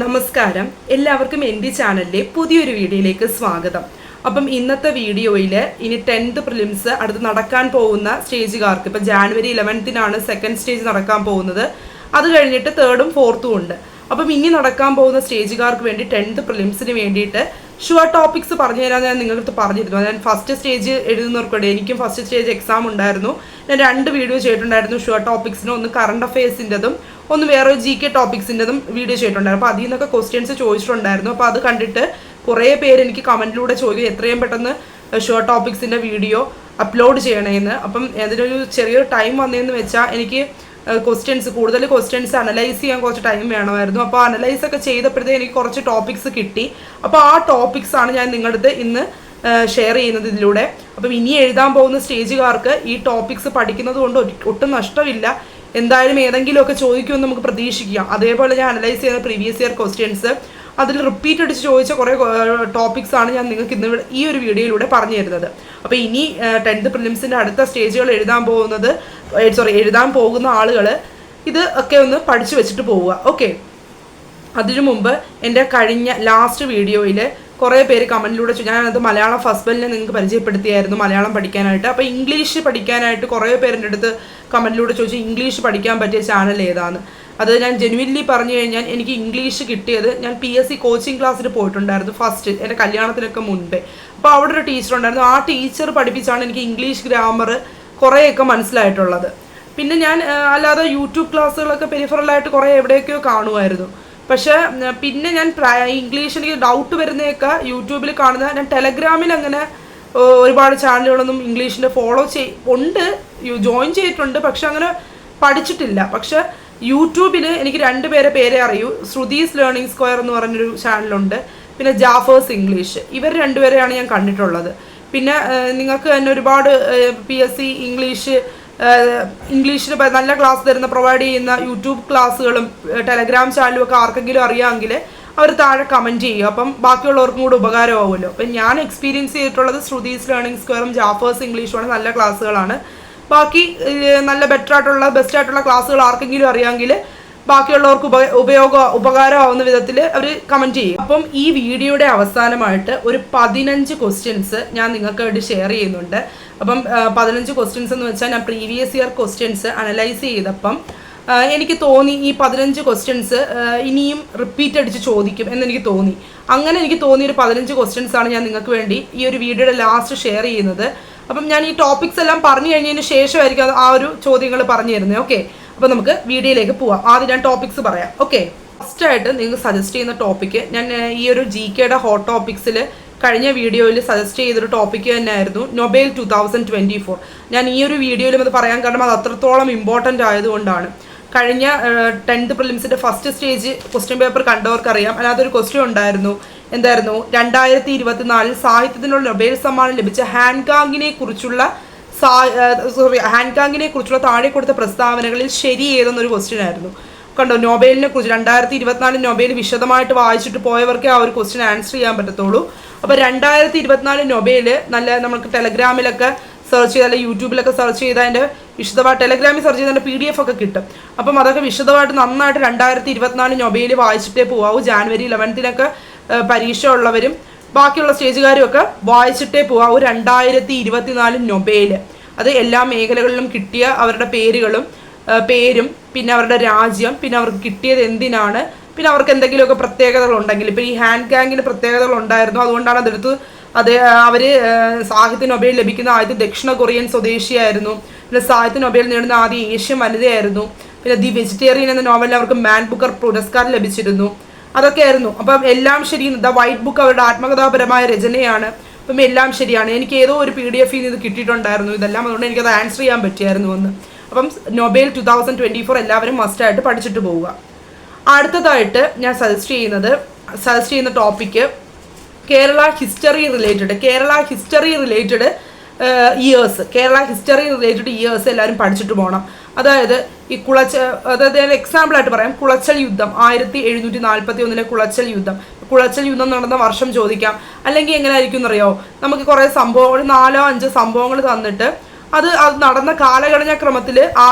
നമസ്കാരം, എല്ലാവർക്കും എൻ്റെ ചാനലിലെ പുതിയൊരു വീഡിയോയിലേക്ക് സ്വാഗതം. അപ്പം ഇന്നത്തെ വീഡിയോയിൽ ഇനി 10th പ്രിലിംസ് അടുത്ത് നടക്കാൻ പോകുന്ന സ്റ്റേജുകാർക്ക് ഇപ്പം ജാനുവരി 11th സെക്കൻഡ് സ്റ്റേജ് നടക്കാൻ പോകുന്നത്. അത് കഴിഞ്ഞിട്ട് 3rd ഉം 4th ഉം ഉണ്ട്. അപ്പം ഇനി നടക്കാൻ പോകുന്ന സ്റ്റേജുകാർക്ക് വേണ്ടി 10th പ്രിലിംസിന് വേണ്ടിയിട്ട് ഷുവർ ടോപ്പിക്സ് പറഞ്ഞു തരാൻ ഞാൻ നിങ്ങൾക്ക് പറഞ്ഞിരുന്നു. ഞാൻ ഫസ്റ്റ് സ്റ്റേജ് എഴുതുന്നവർക്കുണ്ട്. എനിക്കും ഫസ്റ്റ് സ്റ്റേജ് എക്സാം ഉണ്ടായിരുന്നു. ഞാൻ 2 വീഡിയോ ചെയ്തിട്ടുണ്ടായിരുന്നു ഷുവർ ടോപ്പിക്സിന്. ഒന്ന് കറണ്ട് അഫയേഴ്സിൻ്റെതും ഒന്ന് വേറെ GK ടോപ്പിക്സിൻ്റെതും വീഡിയോ ചെയ്തിട്ടുണ്ടായിരുന്നു. അപ്പോൾ അതിൽ നിന്നൊക്കെ ക്വസ്റ്റ്യൻസ് ചോദിച്ചിട്ടുണ്ടായിരുന്നു. അപ്പോൾ അത് കണ്ടിട്ട് കുറേ പേര് എനിക്ക് കമൻറ്റിലൂടെ ചോദിക്കും എത്രയും പെട്ടെന്ന് ഷുവർ ടോപ്പിക്സിൻ്റെ വീഡിയോ അപ്ലോഡ് ചെയ്യണമെന്ന്. അപ്പം അതിനൊരു ചെറിയൊരു ടൈം വന്നതെന്ന് വെച്ചാൽ എനിക്ക് കൂടുതൽ ക്വസ്റ്റ്യൻസ് അനലൈസ് ചെയ്യാൻ കുറച്ച് ടൈം വേണമായിരുന്നു. അപ്പോൾ അനലൈസ് ഒക്കെ ചെയ്തപ്പോഴത്തേക്ക് എനിക്ക് കുറച്ച് ടോപ്പിക്സ് കിട്ടി. അപ്പോൾ ആ ടോപ്പിക്സാണ് ഞാൻ നിങ്ങളുടെ അടുത്ത് ഇന്ന് ഷെയർ ചെയ്യുന്നത് ഇതിലൂടെ. അപ്പം ഇനി എഴുതാൻ പോകുന്ന സ്റ്റേജുകാർക്ക് ഈ ടോപ്പിക്സ് പഠിക്കുന്നത് കൊണ്ട് ഒട്ടും നഷ്ടമില്ല. എന്തായാലും ഏതെങ്കിലുമൊക്കെ ചോദിക്കുമെന്ന് നമുക്ക് പ്രതീക്ഷിക്കാം. അതേപോലെ ഞാൻ അനലൈസ് ചെയ്യുന്ന പ്രീവിയസ് ഇയർ ക്വസ്റ്റ്യൻസ് അതിൽ റിപ്പീറ്റ് അടിച്ച് ചോദിച്ച കുറേ ടോപ്പിക്സാണ് ഞാൻ നിങ്ങൾക്ക് ഇന്ന് ഈ ഒരു വീഡിയോയിലൂടെ പറഞ്ഞു തരുന്നത്. അപ്പോൾ ഇനി 10th പ്രിലിംസിൻ്റെ അടുത്ത സ്റ്റേജുകൾ എഴുതാൻ പോകുന്ന ആളുകൾ ഇത് ഒക്കെ ഒന്ന് പഠിച്ചു വെച്ചിട്ട് പോവുക. ഓക്കെ, അതിനു മുമ്പ് എൻ്റെ കഴിഞ്ഞ ലാസ്റ്റ് വീഡിയോയിൽ കുറേ പേര് കമൻറ്റിലൂടെ ഞാനത് മലയാളം ഫസ്റ്റ് ബെല്ലിനെ നിങ്ങൾക്ക് പരിചയപ്പെടുത്തിയായിരുന്നു മലയാളം പഠിക്കാനായിട്ട്. അപ്പോൾ ഇംഗ്ലീഷ് പഠിക്കാനായിട്ട് കുറേ പേരുടെ അടുത്ത് കമൻറ്റിലൂടെ ചോദിച്ചു ഇംഗ്ലീഷ് പഠിക്കാൻ പറ്റിയ ചാനൽ ഏതാണ്. അത് ഞാൻ ജെനുവിൻലി പറഞ്ഞു കഴിഞ്ഞാൽ എനിക്ക് ഇംഗ്ലീഷ് കിട്ടിയത് ഞാൻ PSC കോച്ചിങ് ക്ലാസ്സിൽ പോയിട്ടുണ്ടായിരുന്നു ഫസ്റ്റ് എൻ്റെ കല്യാണത്തിനൊക്കെ മുൻപേ. അപ്പോൾ അവിടെ ഒരു ടീച്ചർ ഉണ്ടായിരുന്നു. ആ ടീച്ചർ പഠിപ്പിച്ചാണ് എനിക്ക് ഇംഗ്ലീഷ് ഗ്രാമർ കുറേയൊക്കെ മനസ്സിലായിട്ടുള്ളത്. പിന്നെ ഞാൻ അല്ലാതെ യൂട്യൂബ് ക്ലാസ്സുകളൊക്കെ പെരിഫറലായിട്ട് കുറേ എവിടെയൊക്കെയോ കാണുമായിരുന്നു. പക്ഷേ പിന്നെ ഞാൻ ഇംഗ്ലീഷ് എനിക്ക് ഡൗട്ട് വരുന്നതൊക്കെ യൂട്യൂബിൽ കാണുന്ന ഞാൻ ടെലഗ്രാമിൽ അങ്ങനെ ഒരുപാട് ചാനലുകളൊന്നും ഇംഗ്ലീഷിൻ്റെ ജോയിൻ ചെയ്തിട്ടുണ്ട്. പക്ഷെ അങ്ങനെ പഠിച്ചിട്ടില്ല. പക്ഷെ യൂട്യൂബിൽ എനിക്ക് 2 പേരെ അറിയൂ. ശ്രുതീസ് ലേണിംഗ് സ്ക്വയർ എന്ന് പറഞ്ഞൊരു ചാനലുണ്ട്. പിന്നെ ജാഫേഴ്സ് ഇംഗ്ലീഷ്. ഇവർ 2 പേരെയാണ് ഞാൻ കണ്ടിട്ടുള്ളത്. പിന്നെ നിങ്ങൾക്ക് തന്നെ ഒരുപാട് PSC ഇംഗ്ലീഷിന് നല്ല ക്ലാസ് തരുന്ന പ്രൊവൈഡ് ചെയ്യുന്ന യൂട്യൂബ് ക്ലാസ്സുകളും ടെലഗ്രാം ചാനലും ഒക്കെ ആർക്കെങ്കിലും അറിയാമെങ്കിൽ അവർ താഴെ കമൻറ്റ് ചെയ്യുക. അപ്പം ബാക്കിയുള്ളവർക്കും കൂടെ ഉപകാരമാവുമല്ലോ. അപ്പം ഞാൻ എക്സ്പീരിയൻസ് ചെയ്തിട്ടുള്ളത് ശ്രുതീസ് ലേണിംഗ് സ്ക്വയറും ജാഫേഴ്സ് ഇംഗ്ലീഷുമാണ്. നല്ല ക്ലാസ്സുകളാണ്. ബാക്കി നല്ല ബെസ്റ്റ് ആയിട്ടുള്ള ക്ലാസ്സുകൾ ആർക്കെങ്കിലും അറിയാമെങ്കിൽ ബാക്കിയുള്ളവർക്ക് ഉപകാരമാവുന്ന വിധത്തിൽ അവർ കമൻറ്റ് ചെയ്യും. അപ്പം ഈ വീഡിയോയുടെ അവസാനമായിട്ട് ഒരു 15 ക്വസ്റ്റ്യൻസ് ഞാൻ നിങ്ങൾക്ക് വേണ്ടി ഷെയർ ചെയ്യുന്നുണ്ട്. അപ്പം 15 ക്വസ്റ്റ്യൻസ് എന്ന് വെച്ചാൽ ഞാൻ പ്രീവിയസ് ഇയർ ക്വസ്റ്റ്യൻസ് അനലൈസ് ചെയ്തപ്പം എനിക്ക് തോന്നി ഈ 15 ക്വസ്റ്റ്യൻസ് ഇനിയും റിപ്പീറ്റ് അടിച്ച് ചോദിക്കും എന്നെനിക്ക് തോന്നി. അങ്ങനെ എനിക്ക് തോന്നിയൊരു 15 ക്വസ്റ്റ്യൻസാണ് ഞാൻ നിങ്ങൾക്ക് വേണ്ടി ഈ ഒരു വീഡിയോയുടെ ലാസ്റ്റ് ഷെയർ ചെയ്യുന്നത്. അപ്പം ഞാൻ ഈ ടോപ്പിക്സ് എല്ലാം പറഞ്ഞു കഴിഞ്ഞതിന് ശേഷമായിരിക്കും ആ ഒരു ചോദ്യങ്ങൾ പറഞ്ഞു തരുന്നത്. ഓക്കെ, അപ്പോൾ നമുക്ക് വീഡിയോയിലേക്ക് പോവാം. ആദ്യം ഞാൻ ടോപ്പിക്സ് പറയാം. ഓക്കെ, ഫസ്റ്റായിട്ട് നിങ്ങൾക്ക് സജസ്റ്റ് ചെയ്യുന്ന ടോപ്പിക്ക് ഞാൻ ഈ ഒരു GKയുടെ ഹോട്ട് ടോപ്പിക്സിൽ കഴിഞ്ഞ വീഡിയോയിൽ സജസ്റ്റ് ചെയ്തൊരു ടോപ്പിക്ക് തന്നെയായിരുന്നു നൊബേൽ 2024. ഞാൻ ഈ ഒരു വീഡിയോയിലും അത് പറയാൻ കാരണം അത് അത്രത്തോളം ഇമ്പോർട്ടൻ്റ് ആയതുകൊണ്ടാണ്. കഴിഞ്ഞ 10th പ്രിലിംസിൻ്റെ ഫസ്റ്റ് സ്റ്റേജ് ക്വസ്റ്റ്യൻ പേപ്പർ കണ്ടവർക്കറിയാം. അതിനകത്തൊരു ക്വസ്റ്റ്യൻ ഉണ്ടായിരുന്നു. എന്തായിരുന്നു? 2024 സാഹിത്യത്തിനുള്ള നൊബേൽ സമ്മാനം ലഭിച്ച ഹാൻകാങ്ങിനെ കുറിച്ചുള്ള താഴെ കൊടുത്ത പ്രസ്താവനകളിൽ ശരി ഏതെന്നൊരു ക്വസ്റ്റ്യൻ ആയിരുന്നു. കണ്ടോ, നൊബേലിനെ കുറിച്ച് 2024 നൊബേൽ വിശദമായിട്ട് വായിച്ചിട്ട് പോയവർക്കേ ആ ഒരു ക്വസ്റ്റ്യൻ ആൻസർ ചെയ്യാൻ പറ്റത്തുള്ളൂ. അപ്പോൾ 2024 നൊബേൽ നമുക്ക് ടെലഗ്രാമിലൊക്കെ സെർച്ച് ചെയ്താൽ യൂട്യൂബിലൊക്കെ സെർച്ച് ചെയ്താൽ അതിൻ്റെ വിശദമായിട്ട് ടെലഗ്രാമിൽ സെർച്ച് ചെയ്തതിൻ്റെ PDF ഒക്കെ കിട്ടും. അപ്പം അതൊക്കെ വിശദമായിട്ട് നന്നായിട്ട് 2024 നൊബേൽ വായിച്ചിട്ടേ പോകാവൂ. ജാനുവരി 11th പരീക്ഷ ഉള്ളവരും ബാക്കിയുള്ള സ്റ്റേജുകാരും ഒക്കെ വായിച്ചിട്ടേ പോകാവൂ 2024 നൊബേൽ. അത് എല്ലാ മേഖലകളിലും കിട്ടിയ അവരുടെ പേരും പിന്നെ അവരുടെ രാജ്യം, പിന്നെ അവർക്ക് കിട്ടിയത് എന്തിനാണ്, പിന്നെ അവർക്ക് എന്തെങ്കിലുമൊക്കെ പ്രത്യേകതകളുണ്ടെങ്കിൽ ഇപ്പോൾ ഈ ഹാൻകാങ്ങിന് പ്രത്യേകതകൾ ഉണ്ടായിരുന്നു. അതുകൊണ്ടാണ് അവർ സാഹിത്യ നൊബേൽ ലഭിക്കുന്ന ആദ്യത്തെ ദക്ഷിണ കൊറിയൻ സ്വദേശിയായിരുന്നു. പിന്നെ സാഹിത്യ നൊബേൽ നേടുന്ന ആദ്യ ഏഷ്യൻ വനിതയായിരുന്നു. പിന്നെ ദി വെജിറ്റേറിയൻ എന്ന നോവലിൽ അവർക്ക് മാൻ ബുക്കർ പുരസ്കാരം ലഭിച്ചിരുന്നു. അതൊക്കെയായിരുന്നു. അപ്പം എല്ലാം ശരി. ദ വൈറ്റ് ബുക്ക് അവരുടെ ആത്മകഥാപരമായ രചനയാണ്. അപ്പം എല്ലാം ശരിയാണ്. എനിക്ക് ഏതോ ഒരു PDF ഇത് കിട്ടിയിട്ടുണ്ടായിരുന്നു ഇതെല്ലാം. അതുകൊണ്ട് എനിക്കത് ആൻസർ ചെയ്യാൻ പറ്റിയായിരുന്നു എന്ന്. അപ്പം നൊബേൽ 2024 എല്ലാവരും മസ്റ്റായിട്ട് പഠിച്ചിട്ട് പോവുക. അടുത്തതായിട്ട് ഞാൻ സജസ്റ്റ് ചെയ്യുന്ന topic Kerala history related years എല്ലാവരും പഠിച്ചിട്ട് പോകണം. അതായത് ഈ എക്സാമ്പിളായിട്ട് പറയാം, കുളച്ചൽ യുദ്ധം 1741 കുളച്ചൽ യുദ്ധം നടന്ന വർഷം ചോദിക്കാം. അല്ലെങ്കിൽ എങ്ങനെ ആയിരിക്കും എന്നറിയോ, നമുക്ക് കുറേ സംഭവങ്ങൾ 4-5 സംഭവങ്ങൾ തന്നിട്ട് അത് നടന്ന കാലഘടനാക്രമത്തിൽ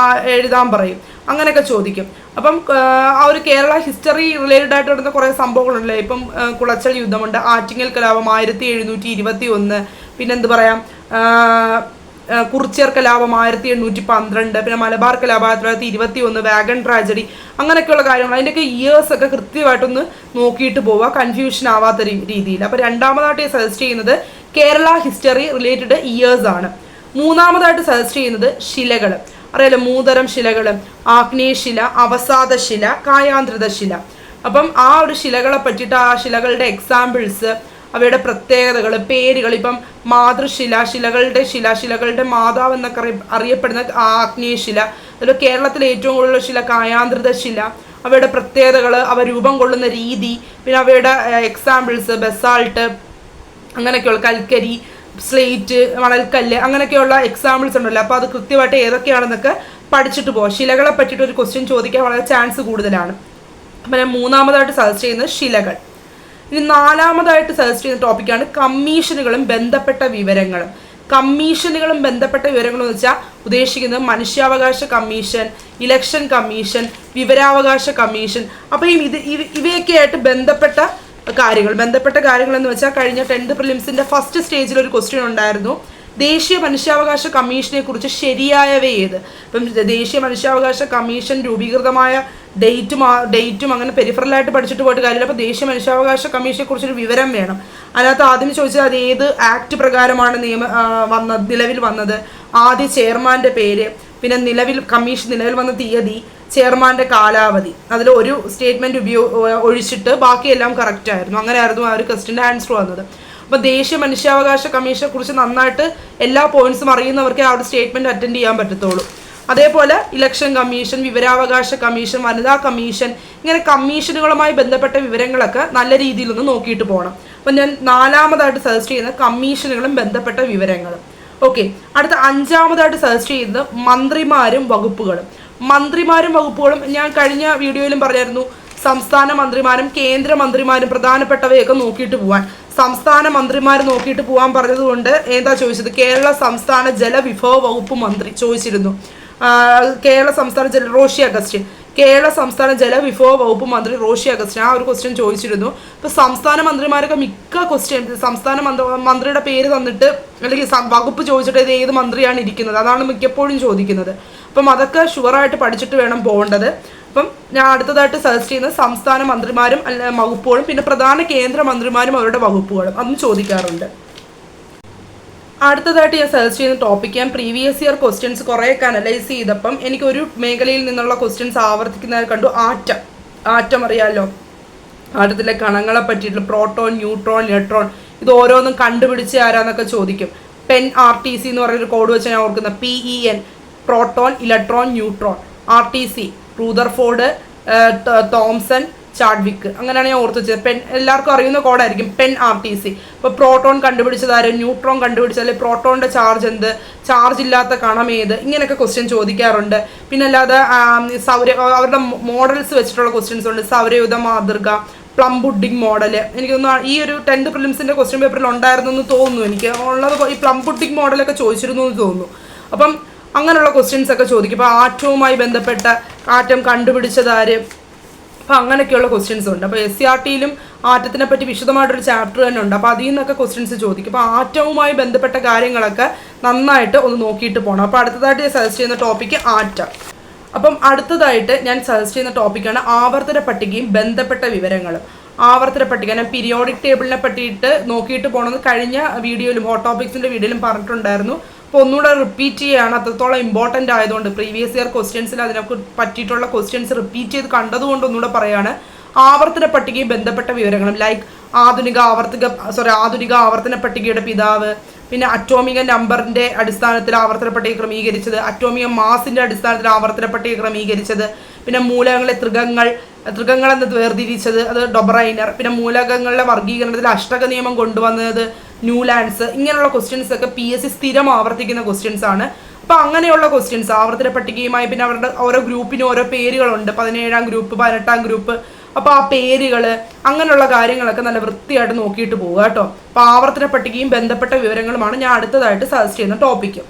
എഴുതാൻ പറയും. അങ്ങനെയൊക്കെ ചോദിക്കും. അപ്പം ആ ഒരു കേരള ഹിസ്റ്ററി റിലേറ്റഡ് ആയിട്ട് വരുന്ന കുറേ സംഭവങ്ങളുണ്ടല്ലേ. ഇപ്പം കുളച്ചൽ യുദ്ധമുണ്ട്, ആറ്റിങ്ങൽ കലാപം 1721, പിന്നെന്ത് പറയാം, കുറിച്യർ കലാപം 1812, പിന്നെ മലബാർ കലാപം 1921, വാഗൺ ട്രാജഡി, അങ്ങനെയൊക്കെയുള്ള കാര്യങ്ങൾ. അതിൻ്റെയൊക്കെ ഇയേഴ്സൊക്കെ കൃത്യമായിട്ടൊന്ന് നോക്കിയിട്ട് പോവുക, കൺഫ്യൂഷൻ ആവാത്ത രീതിയിൽ. അപ്പോൾ രണ്ടാമതായിട്ട് സജസ്റ്റ് ചെയ്യുന്നത് കേരള ഹിസ്റ്ററി റിലേറ്റഡ് ഇയേഴ്സ് ആണ്. മൂന്നാമതായിട്ട് സജസ്റ്റ് ചെയ്യുന്നത് ശിലകൾ. അറിയാലോ, മൂതരം ശിലകൾ, ആഗ്നേയശില, അവസാദശില, കായാന്ത്രിതശില. അപ്പം ആ ഒരു ശിലകളെ പറ്റിയിട്ട്, ആ ശിലകളുടെ എക്സാമ്പിൾസ്, അവയുടെ പ്രത്യേകതകൾ, പേരുകൾ. ഇപ്പം മാതൃശില, ശിലകളുടെ മാതാവ് എന്നൊക്കെ അറിയപ്പെടുന്ന ആഗ്നേയശില. അതിൽ കേരളത്തിലെ ഏറ്റവും കൂടുതൽ ശില കായാന്ത്രിത ശില. അവയുടെ പ്രത്യേകതകൾ, അവ രൂപം കൊള്ളുന്ന രീതി, പിന്നെ അവയുടെ എക്സാമ്പിൾസ്, ബസാൾട്ട്, അങ്ങനെയൊക്കെയുള്ള കൽക്കരി, സ്ലേറ്റ്, മണൽക്കല്ല്, അങ്ങനെയൊക്കെയുള്ള എക്സാമ്പിൾസ് ഉണ്ടല്ലോ. അപ്പോൾ അത് കൃത്യമായിട്ട് ഏതൊക്കെയാണെന്നൊക്കെ പഠിച്ചിട്ട് പോകാം. ശിലകളെ പറ്റിയിട്ട് ഒരു ക്വസ്റ്റ്യൻ ചോദിക്കാൻ വളരെ ചാൻസ് കൂടുതലാണ്. അപ്പം ഞാൻ മൂന്നാമതായിട്ട് സജസ്റ്റ് ചെയ്യുന്നത് ശിലകൾ. ഇനി നാലാമതായിട്ട് സജസ്റ്റ് ചെയ്യുന്ന ടോപ്പിക്കാണ് കമ്മീഷനുകളും ബന്ധപ്പെട്ട വിവരങ്ങളും. കമ്മീഷനുകളും ബന്ധപ്പെട്ട വിവരങ്ങളും എന്ന് വെച്ചാൽ ഉദ്ദേശിക്കുന്നത് മനുഷ്യാവകാശ കമ്മീഷൻ, ഇലക്ഷൻ കമ്മീഷൻ, വിവരാവകാശ കമ്മീഷൻ. അപ്പോൾ ഇവയൊക്കെ ആയിട്ട് ബന്ധപ്പെട്ട കാര്യങ്ങൾ എന്ന് വെച്ചാൽ കഴിഞ്ഞ 10th പ്രിലിംസിന്റെ ഫസ്റ്റ് സ്റ്റേജിൽ ഒരു ക്വസ്റ്റ്യൻ ഉണ്ടായിരുന്നു, ദേശീയ മനുഷ്യാവകാശ കമ്മീഷനെ കുറിച്ച് ശരിയായവ ഏത്. ഇപ്പം ദേശീയ മനുഷ്യാവകാശ കമ്മീഷൻ രൂപീകൃതമായ ഡേറ്റും അങ്ങനെ പെരിഫറലായിട്ട് പഠിച്ചിട്ട് പോയിട്ട് കാര്യമില്ല. അപ്പോൾ ദേശീയ മനുഷ്യാവകാശ കമ്മീഷനെ കുറിച്ചൊരു വിവരം വേണം. അതിനകത്ത് ആദ്യം ചോദിച്ചാൽ അത് ഏത് ആക്ട് പ്രകാരമാണ് നിലവിൽ വന്നത്, ആദ്യ ചെയർമാൻ്റെ പേര്, പിന്നെ കമ്മീഷൻ നിലവിൽ വന്ന തീയതി, ചെയർമാൻ്റെ കാലാവധി. അതിൽ ഒരു സ്റ്റേറ്റ്മെൻറ്റ് ഒഴിച്ചിട്ട് ബാക്കിയെല്ലാം കറക്റ്റ് ആയിരുന്നു. അങ്ങനെയായിരുന്നു ആ ഒരു ക്വസ്റ്റിൻ്റെ ആൻസർ വന്നത്. അപ്പോൾ ദേശീയ മനുഷ്യാവകാശ കമ്മീഷനെ കുറിച്ച് നന്നായിട്ട് എല്ലാ പോയിന്റ്സും അറിയുന്നവർക്ക് ആ ഒരു സ്റ്റേറ്റ്മെൻറ്റ് അറ്റൻഡ് ചെയ്യാൻ പറ്റത്തുള്ളൂ. അതേപോലെ ഇലക്ഷൻ കമ്മീഷൻ, വിവരാവകാശ കമ്മീഷൻ, വനിതാ കമ്മീഷൻ, ഇങ്ങനെ കമ്മീഷനുകളുമായി ബന്ധപ്പെട്ട വിവരങ്ങളൊക്കെ നല്ല രീതിയിലൊന്ന് നോക്കിയിട്ട് പോകണം. അപ്പം ഞാൻ നാലാമതായിട്ട് സജസ്റ്റ് ചെയ്യുന്നത് കമ്മീഷനുകളും ബന്ധപ്പെട്ട വിവരങ്ങളും. ഓക്കെ, അടുത്ത അഞ്ചാമതായിട്ട് സജസ്റ്റ് ചെയ്യുന്നത് മന്ത്രിമാരും വകുപ്പുകളും. ഞാൻ കഴിഞ്ഞ വീഡിയോയിലും പറഞ്ഞായിരുന്നു, സംസ്ഥാന മന്ത്രിമാരും കേന്ദ്രമന്ത്രിമാരും പ്രധാനപ്പെട്ടവയൊക്കെ നോക്കിയിട്ട് പോവാൻ. സംസ്ഥാന മന്ത്രിമാർ നോക്കിയിട്ട് പോകാൻ പറഞ്ഞതുകൊണ്ട് എന്താ ചോദിച്ചത്, കേരള സംസ്ഥാന ജലവിഭവ വകുപ്പ് മന്ത്രി ചോദിച്ചിരുന്നു. കേരള സംസ്ഥാന കേരള സംസ്ഥാന ജലവിഭവ വകുപ്പ് മന്ത്രി റോഷി അഗസ്റ്റിൻ ആ ഒരു ക്വസ്റ്റ്യൻ ചോദിച്ചിരുന്നു. ഇപ്പോൾ സംസ്ഥാന മന്ത്രിമാരൊക്കെ മിക്ക ക്വസ്റ്റ്യൻ സംസ്ഥാന മന്ത്രിയുടെ പേര് തന്നിട്ട് അല്ലെങ്കിൽ വകുപ്പ് ചോദിച്ചിട്ട് ഇത് ഏത് മന്ത്രിയാണ് ഇരിക്കുന്നത്, അതാണ് മിക്കപ്പോഴും ചോദിക്കുന്നത്. അപ്പം അതൊക്കെ ഷുവറായിട്ട് പഠിച്ചിട്ട് വേണം പോകേണ്ടത്. അപ്പം ഞാൻ അടുത്തതായിട്ട് സജസ്റ്റ് ചെയ്യുന്നത് സംസ്ഥാന മന്ത്രിമാരും വകുപ്പുകളും, പിന്നെ പ്രധാന കേന്ദ്രമന്ത്രിമാരും അവരുടെ വകുപ്പുകളും, അതും ചോദിക്കാറുണ്ട്. അടുത്തതായിട്ട് ഞാൻ സജസ്റ്റ് ചെയ്യുന്ന ടോപ്പിക്ക്, ഞാൻ പ്രീവിയസ് ഇയർ ക്വസ്റ്റ്യൻസ് കുറേയൊക്കെ അനലൈസ് ചെയ്തപ്പം എനിക്കൊരു മേഖലയിൽ നിന്നുള്ള ക്വസ്റ്റ്യൻസ് ആവർത്തിക്കുന്നതായി കണ്ടു. ആറ്റം അറിയാമല്ലോ, ആറ്റത്തിലെ കണങ്ങളെ പറ്റിയിട്ടുള്ള പ്രോട്ടോൺ, ന്യൂട്രോൺ, ഇലക്ട്രോൺ, ഇത് ഓരോന്നും കണ്ടുപിടിച്ച് ആരാന്നൊക്കെ ചോദിക്കും. RTC എന്ന് പറയുന്നൊരു കോഡ് വെച്ച് ഞാൻ ഓർക്കുന്നത്, PEN, proton, electron, neutron. RTC Rutherford, Thomson, Chadwick, അങ്ങനെയാണ് ഞാൻ ഓർത്ത് വെച്ചത്. എല്ലാവർക്കും അറിയുന്ന കോഡായിരിക്കും RTC. ഇപ്പോൾ പ്രോട്ടോൺ കണ്ടുപിടിച്ചതാരും, ന്യൂട്രോൺ കണ്ടുപിടിച്ചത്, പ്രോട്ടോണിൻ്റെ ചാർജ് എന്ത്, ചാർജ് ഇല്ലാത്ത കണം ഏത്, ഇങ്ങനെയൊക്കെ ക്വസ്റ്റ്യൻ ചോദിക്കാറുണ്ട്. പിന്നെ അല്ലാതെ അവരുടെ മോഡൽസ് വെച്ചിട്ടുള്ള ക്വസ്റ്റ്യൻസ് ഉണ്ട്, സൗരയൂഥ മാതൃക, പ്ലം പുഡിംഗ് മോഡൽ. എനിക്കൊന്ന് ഈ ഒരു 10th പ്രിലിംസിൻ്റെ ക്വസ്റ്റ്യൻ പേപ്പറിൽ ഉണ്ടായിരുന്നു എന്ന് തോന്നുന്നു. എനിക്ക് ഉള്ളത് ഈ പ്ലം പുഡിംഗ് മോഡലൊക്കെ ചോദിച്ചിരുന്നു എന്ന് തോന്നുന്നു. അപ്പം അങ്ങനെയുള്ള ക്വസ്റ്റ്യൻസ് ഒക്കെ ചോദിക്കും. ഇപ്പോൾ ആറ്റവുമായി ബന്ധപ്പെട്ട ആറ്റം കണ്ടുപിടിച്ചതാര്, അപ്പോൾ അങ്ങനെയൊക്കെയുള്ള ക്വസ്റ്റ്യൻസ് ഉണ്ട്. അപ്പോൾ SCRTയിലും ആറ്റത്തിനെ പറ്റി വിശദമായിട്ടൊരു ചാപ്റ്റർ തന്നെ ഉണ്ട്. അപ്പോൾ അതിൽ നിന്നൊക്കെ ക്വസ്റ്റ്യൻസ് ചോദിക്കും. അപ്പോൾ ആറ്റവുമായി ബന്ധപ്പെട്ട കാര്യങ്ങളൊക്കെ നന്നായിട്ട് ഒന്ന് നോക്കിയിട്ട് പോകണം. അപ്പോൾ അടുത്തതായിട്ട് ഞാൻ സജസ്റ്റ് ചെയ്യുന്ന ടോപ്പിക്ക് ആറ്റം. അപ്പം അടുത്തതായിട്ട് ഞാൻ സജസ്റ്റ് ചെയ്യുന്ന ടോപ്പിക്കാണ് ആവർത്തന പട്ടികയും ബന്ധപ്പെട്ട വിവരങ്ങളും. ആവർത്തന പട്ടിക ഞാൻ പീരിയോഡിക് ടേബിളിനെ പറ്റിയിട്ട് നോക്കിയിട്ട് പോകണമെന്ന് കഴിഞ്ഞ വീഡിയോയിലും ഹോട്ട് ടോപ്പിക്സിൻ്റെ വീഡിയോയിലും പറഞ്ഞിട്ടുണ്ടായിരുന്നു. അപ്പോൾ ഒന്നുകൂടെ റിപ്പീറ്റ് ചെയ്യുകയാണ്, അത്രത്തോളം ഇമ്പോർട്ടൻ്റ് ആയതുകൊണ്ട്. പ്രീവിയസ് ഇയർ ക്വസ്റ്റ്യൻസിൽ അതിനൊക്കെ പറ്റിയിട്ടുള്ള ക്വസ്റ്റ്യൻസ് റിപ്പീറ്റ് ചെയ്ത് കണ്ടതുകൊണ്ട് ഒന്നുകൂടെ പറയുകയാണ്. ആവർത്തന പട്ടികയും ബന്ധപ്പെട്ട വിവരങ്ങളും, ലൈക്ക് ആധുനിക ആവർത്തന പട്ടികയുടെ പിതാവ്, പിന്നെ അറ്റോമിക നമ്പറിൻ്റെ അടിസ്ഥാനത്തിൽ ആവർത്തന പട്ടിക ക്രമീകരിച്ചത്, അറ്റോമിക മാസിൻ്റെ അടിസ്ഥാനത്തിൽ ആവർത്തന പട്ടിക ക്രമീകരിച്ചത്, പിന്നെ മൂലകങ്ങളെ തൃകങ്ങൾ എന്ന് വേർതിരിച്ചത് അത് ഡൊബറൈനർ, പിന്നെ മൂലകങ്ങളുടെ വർഗീകരണത്തിൽ അഷ്ടക നിയമം കൊണ്ടുവന്നത് ന്യൂലാൻഡ്സ്. ഇങ്ങനെയുള്ള ക്വസ്റ്റ്യൻസ് ഒക്കെ PSC സ്ഥിരം ആവർത്തിക്കുന്ന ക്വസ്റ്റ്യൻസ് ആണ്. അപ്പോൾ അങ്ങനെയുള്ള ക്വസ്റ്റ്യൻസ് ആവർത്തന പട്ടികയുമായി, പിന്നെ അവരുടെ ഓരോ ഗ്രൂപ്പിനും ഓരോ പേരുകളുണ്ട്, 17ാം ഗ്രൂപ്പ്, 18ാം ഗ്രൂപ്പ്. അപ്പോൾ ആ പേരുകൾ അങ്ങനെയുള്ള കാര്യങ്ങളൊക്കെ നല്ല വൃത്തിയായിട്ട് നോക്കിയിട്ട് പോവുക കേട്ടോ. അപ്പോൾ ആവർത്തന പട്ടികയും ബന്ധപ്പെട്ട വിവരങ്ങളുമാണ് ഞാൻ അടുത്തതായിട്ട് സജസ്റ്റ് ചെയ്യുന്ന ടോപ്പിക്ക്.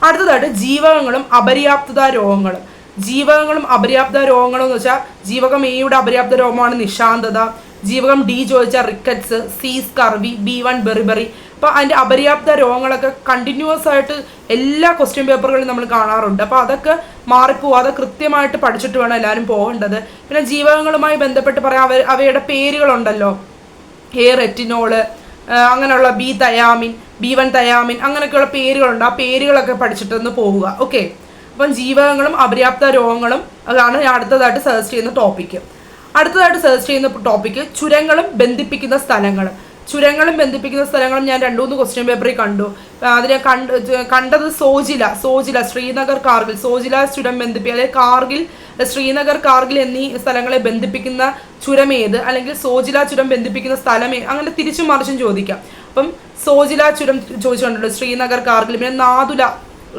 അടുത്തതായിട്ട് ജീവകങ്ങളും അപര്യാപ്തത രോഗങ്ങളും. ജീവകങ്ങളും അപര്യാപ്ത രോഗങ്ങളും എന്ന് വെച്ചാൽ ജീവകം എയുടെ അപര്യാപ്ത രോഗമാണ് നിശാന്തത, ജീവകം ഡി ചോദിച്ചാൽ rickets, C scurvy, B1 beriberi. അപ്പോൾ അതിൻ്റെ അപര്യാപ്ത രോഗങ്ങളൊക്കെ കണ്ടിന്യൂസ് ആയിട്ട് എല്ലാ ക്വസ്റ്റ്യൻ പേപ്പറുകളിലും നമ്മൾ കാണാറുണ്ട്. അപ്പോൾ അതൊക്കെ മാറിപ്പോവാതെ കൃത്യമായിട്ട് പഠിച്ചിട്ട് വേണം എല്ലാവരും പോകേണ്ടത്. പിന്നെ ജീവകങ്ങളുമായി ബന്ധപ്പെട്ട് പറയാം, അവയുടെ പേരുകളുണ്ടല്ലോ, റെറ്റിനോള്, അങ്ങനെയുള്ള തയാമിൻ, B1 തയാമിൻ, അങ്ങനെയൊക്കെയുള്ള പേരുകളുണ്ട്. ആ പേരുകളൊക്കെ പഠിച്ചിട്ടൊന്ന് പോവുക. ഓക്കെ, അപ്പം ജീവകങ്ങളും അപര്യാപ്ത രോഗങ്ങളും അതാണ് ഞാൻ അടുത്തതായിട്ട് സെർച്ച് ചെയ്യുന്ന ടോപ്പിക്ക്. അടുത്തതായിട്ട് സെർച്ച് ചെയ്യുന്ന ടോപ്പിക്ക് ചുരങ്ങളും ബന്ധിപ്പിക്കുന്ന സ്ഥലങ്ങളും. ചുരങ്ങളും ബന്ധിപ്പിക്കുന്ന സ്ഥലങ്ങളും ഞാൻ 2-3 ക്വസ്റ്റ്യൻ പേപ്പറിൽ കണ്ടു. അതിനെ കണ്ടത് സോജില, ശ്രീനഗർ, കാർഗിൽ. സോജില ചുരം അല്ലെങ്കിൽ കാർഗിൽ, ശ്രീനഗർ, കാർഗിൽ എന്നീ സ്ഥലങ്ങളെ ബന്ധിപ്പിക്കുന്ന ചുരം ഏത്, അല്ലെങ്കിൽ സോജില ചുരം ബന്ധിപ്പിക്കുന്ന സ്ഥലം അങ്ങനെ തിരിച്ചും മറിച്ചും ചോദിക്കാം. അപ്പം സോജില ചുരം ചോദിച്ചിട്ടുണ്ട്, ശ്രീനഗർ, കാർഗിൽ. പിന്നെ നാദുല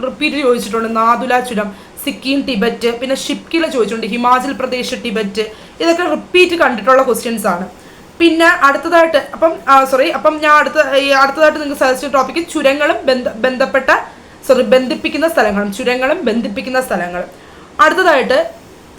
റിപ്പീറ്റ് ചോദിച്ചിട്ടുണ്ട്, നാദുല ചുരം, സിക്കിം, ടിബറ്റ്. പിന്നെ ഷിപ്കില ചോദിച്ചിട്ടുണ്ട്, ഹിമാചൽ പ്രദേശ്, ടിബറ്റ്. ഇതൊക്കെ റിപ്പീറ്റ് കണ്ടിട്ടുള്ള ക്വസ്റ്റ്യൻസ് ആണ്. പിന്നെ അടുത്തതായിട്ട് ഞാൻ അടുത്തതായിട്ട് നിങ്ങൾക്ക് സെർച്ച് ചെയ്യുന്ന ടോപ്പിക്ക് ചുരങ്ങളും ബന്ധിപ്പിക്കുന്ന സ്ഥലങ്ങളും. അടുത്തതായിട്ട്